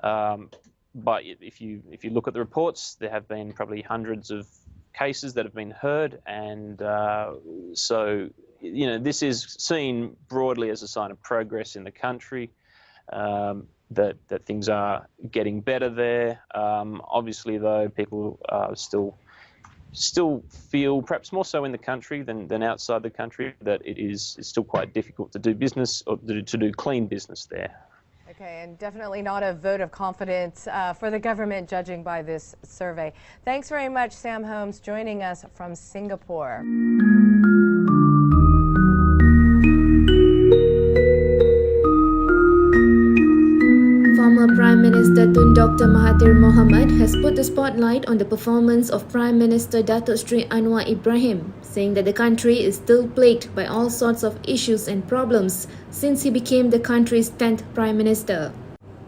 But if you look at the reports, there have been probably hundreds of cases that have been heard, and so this is seen broadly as a sign of progress in the country. That things are getting better there. Obviously, though, people still feel, perhaps more so in the country than outside the country, that it's still quite difficult to do business or to do clean business there. Okay, and definitely not a vote of confidence for the government, judging by this survey. Thanks very much, Sam Holmes, joining us from Singapore. Former Prime Minister Tun Dr. Mahathir Mohamad has put the spotlight on the performance of Prime Minister Datuk Sri Anwar Ibrahim, saying that the country is still plagued by all sorts of issues and problems since he became the country's 10th Prime Minister.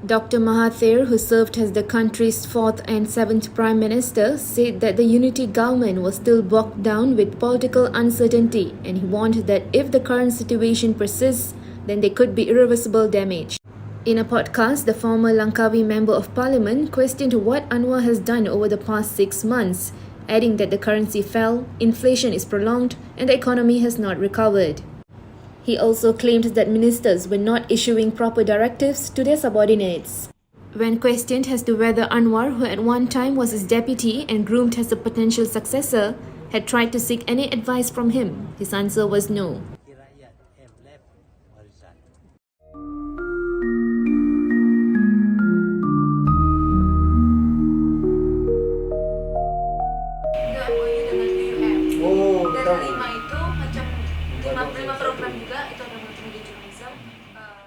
Dr. Mahathir, who served as the country's 4th and 7th Prime Minister, said that the unity government was still bogged down with political uncertainty, and he warned that if the current situation persists, then there could be irreversible damage. In a podcast, the former Langkawi Member of Parliament questioned what Anwar has done over the past 6 months, adding that the currency fell, inflation is prolonged, and the economy has not recovered. He also claimed that ministers were not issuing proper directives to their subordinates. When questioned as to whether Anwar, who at one time was his deputy and groomed as a potential successor, had tried to seek any advice from him, his answer was no.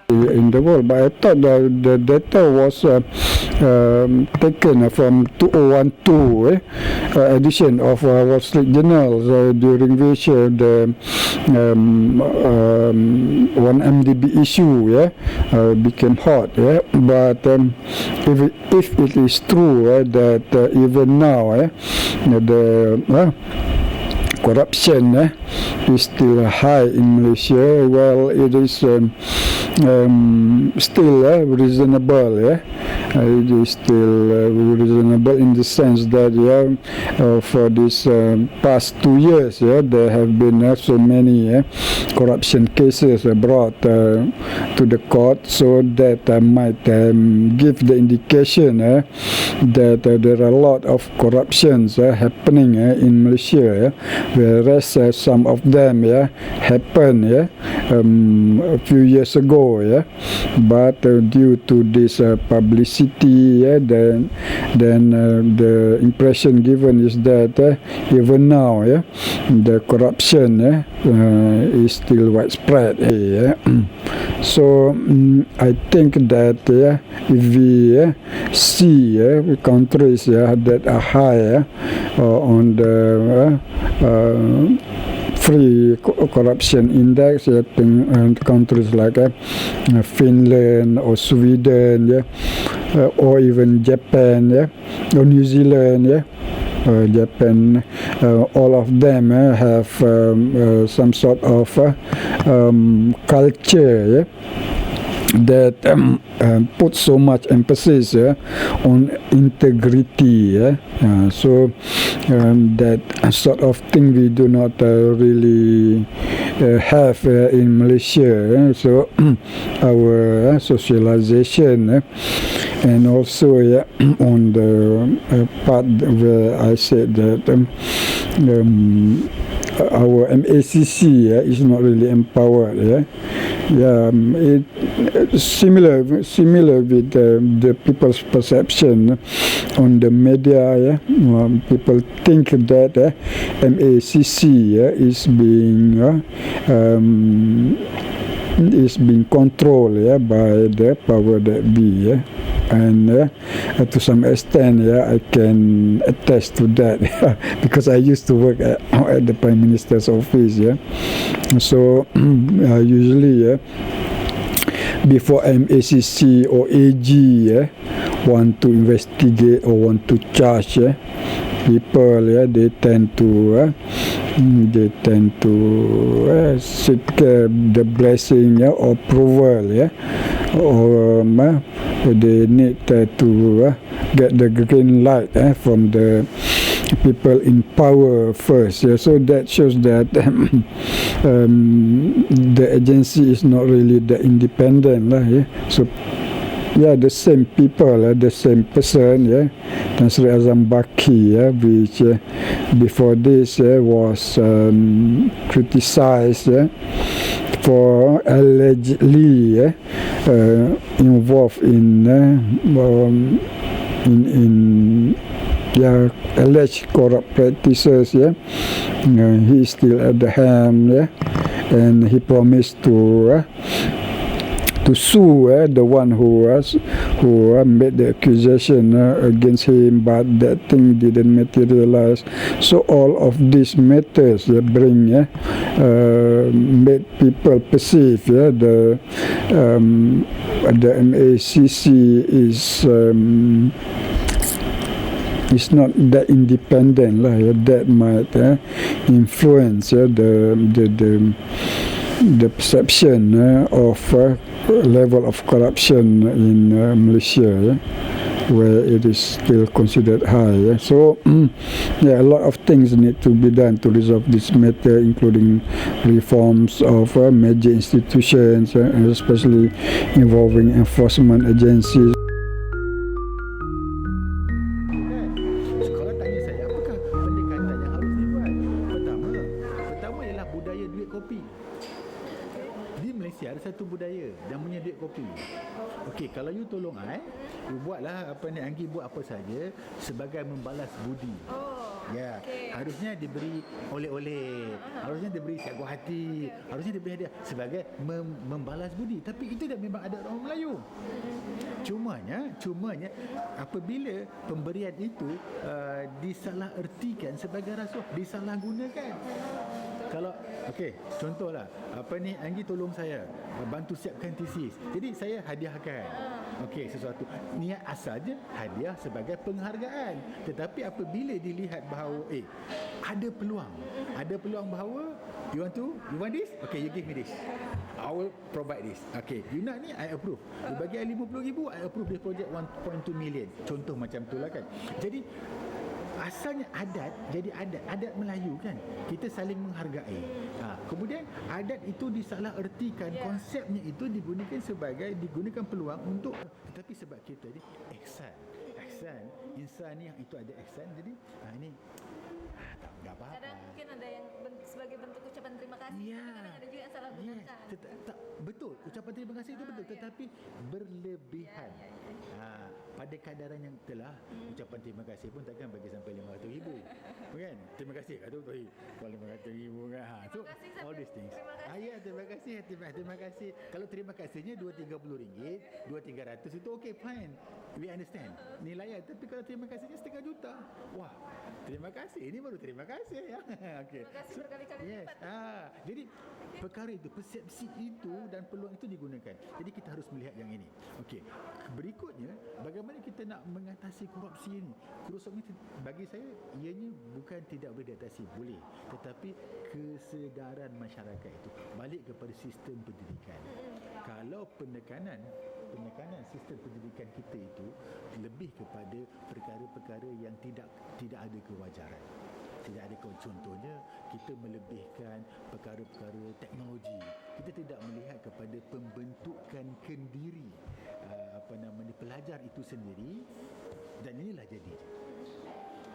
In the world, but I thought the data was taken from 2012 edition of Wall Street Journal, during which the one MDB issue became hot. But if it is true that even now the corruption is still high in Malaysia, well, it is still reasonable. It is still reasonable in the sense that for this past 2 years, there have been so many corruption cases brought to the court, so that might give the indication that there are a lot of corruptions happening in Malaysia, whereas some of them happened a few years ago, but due to this publicity, then the impression given is that even now the corruption is still widespread. So I think that if we see countries that are high on the free corruption index, and countries like Finland or Sweden, or even Japan, or New Zealand, Japan, all of them have some sort of culture that put so much emphasis on integrity. So that sort of thing we do not really have in Malaysia. So our socialization, and also on the part where I said that our MACC is not really empowered. It's similar with the people's perception on the media. People think that MACC is being controlled by the power that be. And to some extent, I can attest to that because I used to work at the Prime Minister's office. So usually before MACC or AG want to investigate or want to charge people, they tend to seek the blessing or approval or they need to get the green light from the people in power first. So that shows that the agency is not really that independent. So the same people, the same person, Tan Sri Azam Baki, which before this was criticized for allegedly involved in alleged corrupt practices. He is still at the helm, and he promised to sue the one who made the accusation against him, but that thing didn't materialize. So all of these matters made people perceive the MACC is not that independent, that might influence the perception of level of corruption in Malaysia, where it is still considered high. So a lot of things need to be done to resolve this matter, including reforms of major institutions, especially involving enforcement agencies. Ada satu budaya namanya duit kopi. Okey, kalau you tolong you buatlah Anggi buat apa saja sebagai membalas budi. Harusnya diberi oleh-oleh, harusnya diberi siaga hati, harusnya diberi hadiah sebagai membalas budi. Tapi itu dah memang ada orang Melayu. Cumanya apabila pemberian itu disalahertikan sebagai rasuah, disalahgunakan. Kalau contohlah Anggi tolong saya bantu siapkan tesis, jadi saya hadiahkan sesuatu. Niat asalnya hadiah sebagai penghargaan, tetapi apabila dilihat bahawa ada peluang bahawa you want this, you give me this, I will provide this. You nak ni, I approve. You bagi I 50,000, I approve this project 1.2 million. Contoh macam tu lah kan. Jadi asalnya adat jadi adat Melayu kan, kita saling menghargai. Kemudian adat itu disalahertikan, konsepnya itu digunakan peluang untuk, tetapi sebab kita ni ihsan insaniah itu ada ihsan, jadi ini tak apa-apa. Kadang mungkin ada yang sebagai bentuk ucapan terima kasih, kadang ada juga yang salah gunakan. Betul, ucapan terima kasih itu betul, tetapi berlebihan. Pada kadaran yang telah, ucapan terima kasih pun takkan bagi sampai 500,000 kan? Terima kasih kata betul, 500,000 kan. So all these things. Terima kasih. Kalau terima kasihnya RM230, RM2,300 itu fine, we understand nilai. Tapi kalau terima kasihnya RM500,000, wah, terima kasih, ini baru terima kasih ya. Terima kasih berkali-kali lipat. Jadi perkara itu, persepsi itu dan peluang itu digunakan. Jadi kita harus melihat yang ini. Berikutnya, bagaimana kita nak mengatasi korupsi ini? Korupsi ini bagi saya ianya bukan tidak boleh diatasi, boleh, tetapi kesedaran masyarakat itu balik kepada sistem pendidikan. Kalau penekanan sistem pendidikan kita itu lebih kepada perkara-perkara yang tidak ada kewajaran. Tidak ada, contohnya kita melebihkan perkara-perkara teknologi. Kita tidak melihat kepada pembentukan kendiri pelajar itu sendiri, dan inilah jadi.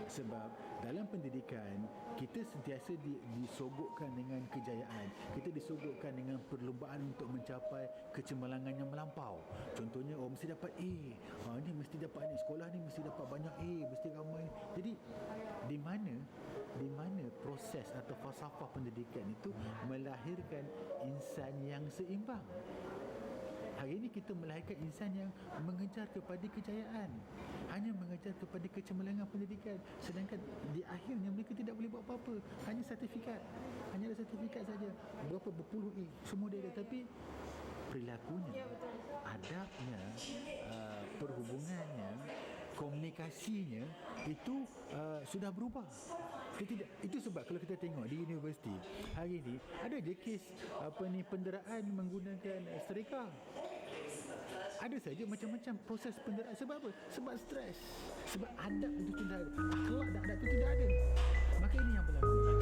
Sebab dalam pendidikan kita sentiasa disogokkan dengan kejayaan, kita disogokkan dengan perlombaan untuk mencapai kecemerlangan yang melampau. Contohnya mesti dapat A, ni mesti dapat ni, sekolah ni mesti dapat banyak A, mesti ramai. Jadi di mana proses atau falsafah pendidikan itu melahirkan insan yang seimbang? Hari ini kita melahirkan insan yang mengejar kepada kejayaan, hanya mengejar kepada kecemerlangan pendidikan, sedangkan di akhirnya mereka tidak boleh buat apa-apa, hanya ada sertifikat saja, berapa berpuluh semua dia ada, tapi perilakunya, adabnya, perhubungannya, komunikasinya itu sudah berubah. Itu sebab kalau kita tengok di universiti hari ini ada je kes penderaan menggunakan serika. ada saja macam-macam proses penderitaan. Sebab apa? Sebab stres. Sebab adab itu tidak ada. Akhlak dan adab itu tidak ada. Maka ini yang berlaku.